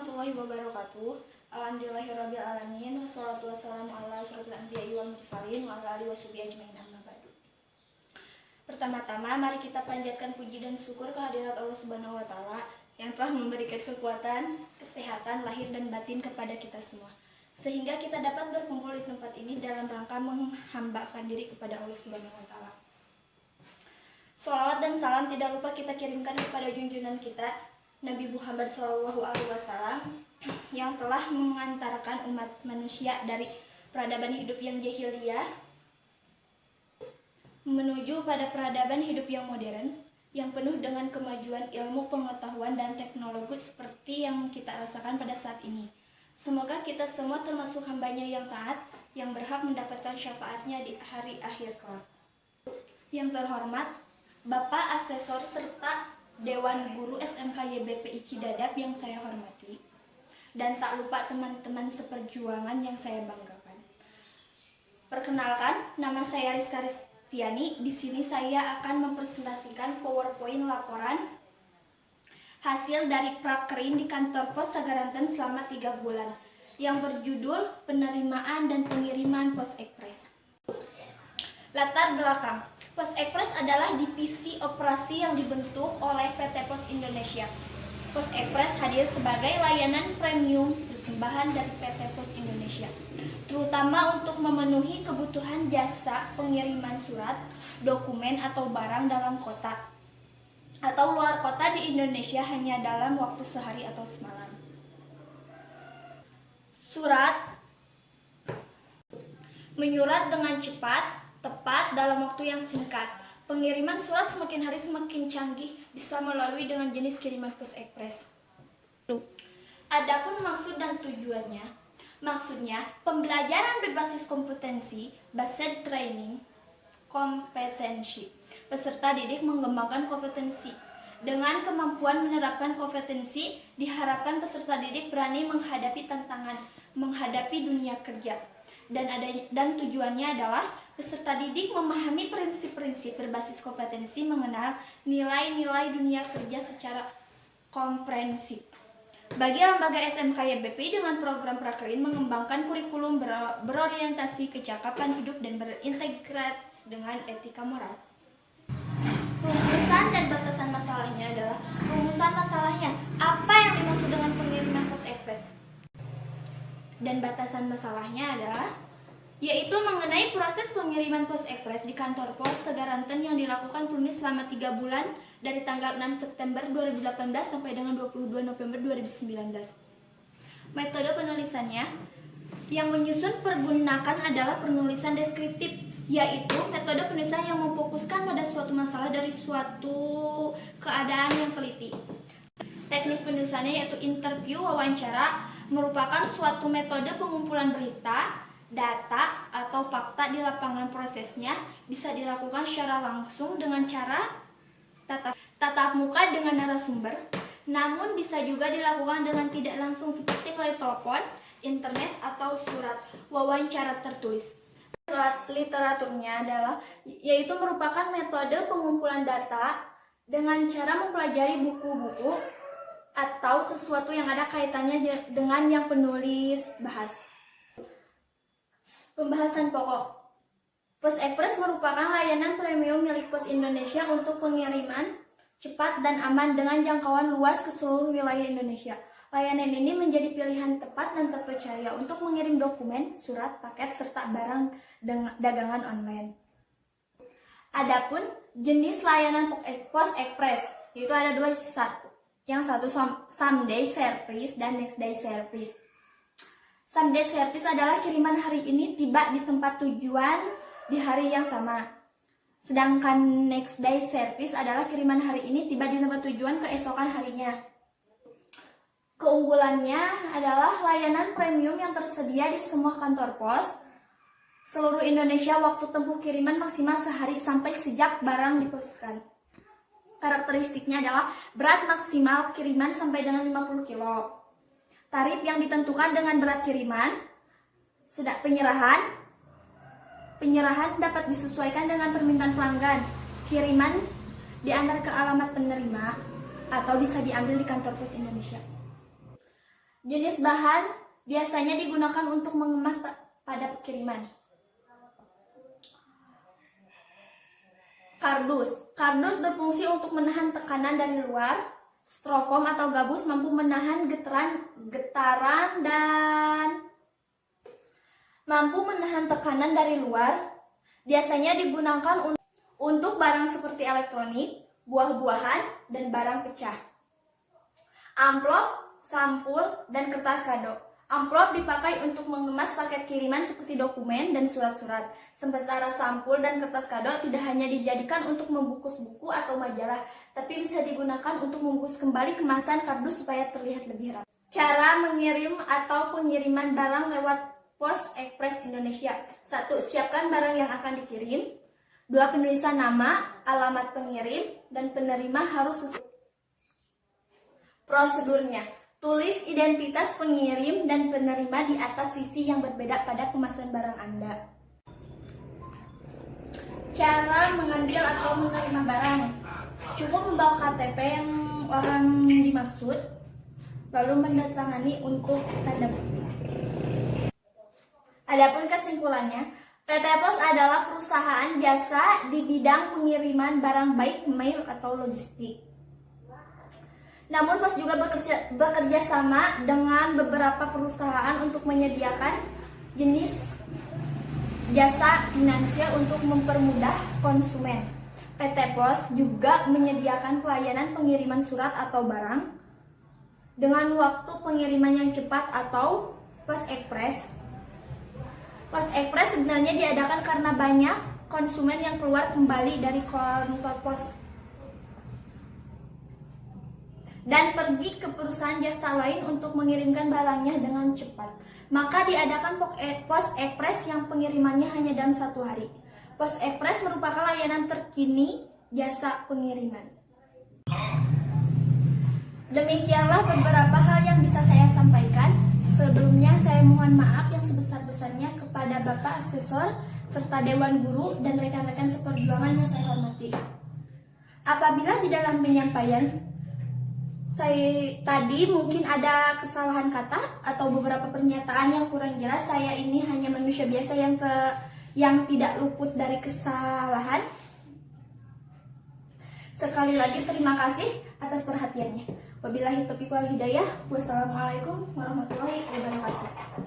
warahmatullahi wabarakatuh. Alhamdulillahirrabbilalamin. Wassalatu wassalamu ala asyrofil anbiya'i wal mursalin wa ala alihi washabihi ajmain, amma ba'du. Pertama-tama mari kita panjatkan puji dan syukur kehadirat Allah Subhanahu wa taala yang telah memberikan kekuatan, kesehatan lahir dan batin kepada kita semua, sehingga kita dapat berkumpul di tempat ini dalam rangka menghambakan diri kepada Allah Subhanahu wa taala. Sholawat dan salam tidak lupa kita kirimkan kepada junjungan kita Nabi Muhammad SAW yang telah mengantarkan umat manusia dari peradaban hidup yang jahiliyah menuju pada peradaban hidup yang modern yang penuh dengan kemajuan ilmu, pengetahuan, dan teknologi seperti yang kita rasakan pada saat ini. Semoga kita semua termasuk hambanya yang taat, yang berhak mendapatkan syafaatnya di hari akhir kelak. Yang terhormat, Bapak Asesor serta Dewan Guru SMK YBPI Cidadap yang saya hormati, dan tak lupa teman-teman seperjuangan yang saya banggakan. Perkenalkan, nama saya Rizka Ristiani. Di sini saya akan mempresentasikan PowerPoint laporan hasil dari prakerin di kantor pos Sagaranten selama 3 bulan yang berjudul Penerimaan dan Pengiriman Pos Ekspres. Latar belakang, Pos Ekspres adalah divisi operasi yang dibentuk oleh PT Pos Indonesia. Pos Ekspres hadir sebagai layanan premium persembahan dari PT Pos Indonesia, terutama untuk memenuhi kebutuhan jasa pengiriman surat, dokumen, atau barang dalam kota atau luar kota di Indonesia hanya dalam waktu sehari atau semalam. Surat menyurat dengan cepat, tepat, dalam waktu yang singkat. Pengiriman surat semakin hari semakin canggih, bisa melalui dengan jenis kiriman pos ekspres. Adapun maksud dan tujuannya, maksudnya pembelajaran berbasis kompetensi, based training, kompetensi. Peserta didik mengembangkan kompetensi. Dengan kemampuan menerapkan kompetensi, diharapkan peserta didik berani menghadapi tantangan, menghadapi dunia kerja. Dan tujuannya adalah peserta didik memahami prinsip-prinsip berbasis kompetensi, mengenal nilai-nilai dunia kerja secara komprehensif. Bagi lembaga SMK YBPI dengan program prakerin mengembangkan kurikulum berorientasi kecakapan hidup dan berintegrasi dengan etika moral. Rumusan dan batasan masalahnya adalah rumusan masalahnya. Apa yang dimaksud dengan pengiriman pos ekspres? Dan batasan masalahnya adalah yaitu mengenai proses pengiriman pos ekspres di kantor pos Sagaranten yang dilakukan PUNIS selama 3 bulan dari tanggal 6 September 2018 sampai dengan 22 November 2019. Metode penulisannya yang menyusun pergunakan adalah penulisan deskriptif, yaitu metode penulisan yang memfokuskan pada suatu masalah dari suatu keadaan yang teliti. Teknik penulisannya yaitu interview, wawancara, merupakan suatu metode pengumpulan berita, data, atau fakta di lapangan. Prosesnya bisa dilakukan secara langsung dengan cara tatap muka dengan narasumber, namun bisa juga dilakukan dengan tidak langsung seperti melalui telepon, internet, atau surat wawancara tertulis. Literaturnya adalah yaitu merupakan metode pengumpulan data dengan cara mempelajari buku-buku atau sesuatu yang ada kaitannya dengan yang penulis bahas. Pembahasan pokok. Pos Ekspres merupakan layanan premium milik Pos Indonesia untuk pengiriman cepat dan aman dengan jangkauan luas ke seluruh wilayah Indonesia. Layanan ini menjadi pilihan tepat dan terpercaya untuk mengirim dokumen, surat, paket, serta barang dagangan online. Adapun jenis layanan Pos Ekspres, yaitu ada 2, yang satu someday service dan next day service. Someday service adalah kiriman hari ini tiba di tempat tujuan di hari yang sama. Sedangkan next day service adalah kiriman hari ini tiba di tempat tujuan keesokan harinya. Keunggulannya adalah layanan premium yang tersedia di semua kantor pos seluruh Indonesia. Waktu tempuh kiriman maksimal sehari sampai sejak barang dipesan. Karakteristiknya adalah berat maksimal kiriman sampai dengan 50 kilo. Tarif yang ditentukan dengan berat kiriman. Penyerahan dapat disesuaikan dengan permintaan pelanggan. Kiriman diantar ke alamat penerima atau bisa diambil di kantor pos Indonesia. Jenis bahan biasanya digunakan untuk mengemas pada pengiriman. Kardus. Kardus berfungsi untuk menahan tekanan dari luar. Styrofoam atau gabus mampu menahan tekanan dari luar. Biasanya digunakan untuk barang seperti elektronik, buah-buahan, dan barang pecah. Amplop, sampul, dan kertas kado. Amplop dipakai untuk mengemas paket kiriman seperti dokumen dan surat-surat. Sementara sampul dan kertas kado tidak hanya dijadikan untuk membungkus buku atau majalah, tapi bisa digunakan untuk membungkus kembali kemasan kardus supaya terlihat lebih rapi. Cara mengirim atau pengiriman barang lewat Pos Ekspres Indonesia. 1. Siapkan barang yang akan dikirim. 2. Penulisan nama, alamat pengirim, dan penerima harus sesuai. Prosedurnya. Tulis identitas pengirim dan penerima di atas sisi yang berbeda pada kemasan barang Anda. Cara mengambil atau menerima barang. Cukup membawa KTP yang orang dimaksud, lalu menandatangani untuk tanda bukti. Adapun kesimpulannya, PT Pos adalah perusahaan jasa di bidang pengiriman barang baik mail atau logistik. Namun Pos juga bekerja sama dengan beberapa perusahaan untuk menyediakan jenis jasa finansial untuk mempermudah konsumen. PT Pos juga menyediakan pelayanan pengiriman surat atau barang dengan waktu pengiriman yang cepat atau Pos Ekspres. Pos Ekspres sebenarnya diadakan karena banyak konsumen yang keluar kembali dari kantor pos dan pergi ke perusahaan jasa lain untuk mengirimkan barangnya dengan cepat. Maka diadakan Pos Ekspres yang pengirimannya hanya dalam 1 hari. Pos Ekspres merupakan layanan terkini jasa pengiriman. Demikianlah beberapa hal yang bisa saya sampaikan. Sebelumnya saya mohon maaf yang sebesar-besarnya kepada Bapak Asesor serta Dewan Guru dan rekan-rekan seperjuangan yang saya hormati. Apabila di dalam penyampaian saya tadi mungkin ada kesalahan kata atau beberapa pernyataan yang kurang jelas, saya ini hanya manusia biasa yang tidak luput dari kesalahan. Sekali lagi terima kasih atas perhatiannya. Wabillahi taufiq wal hidayah. Wassalamualaikum warahmatullahi wabarakatuh.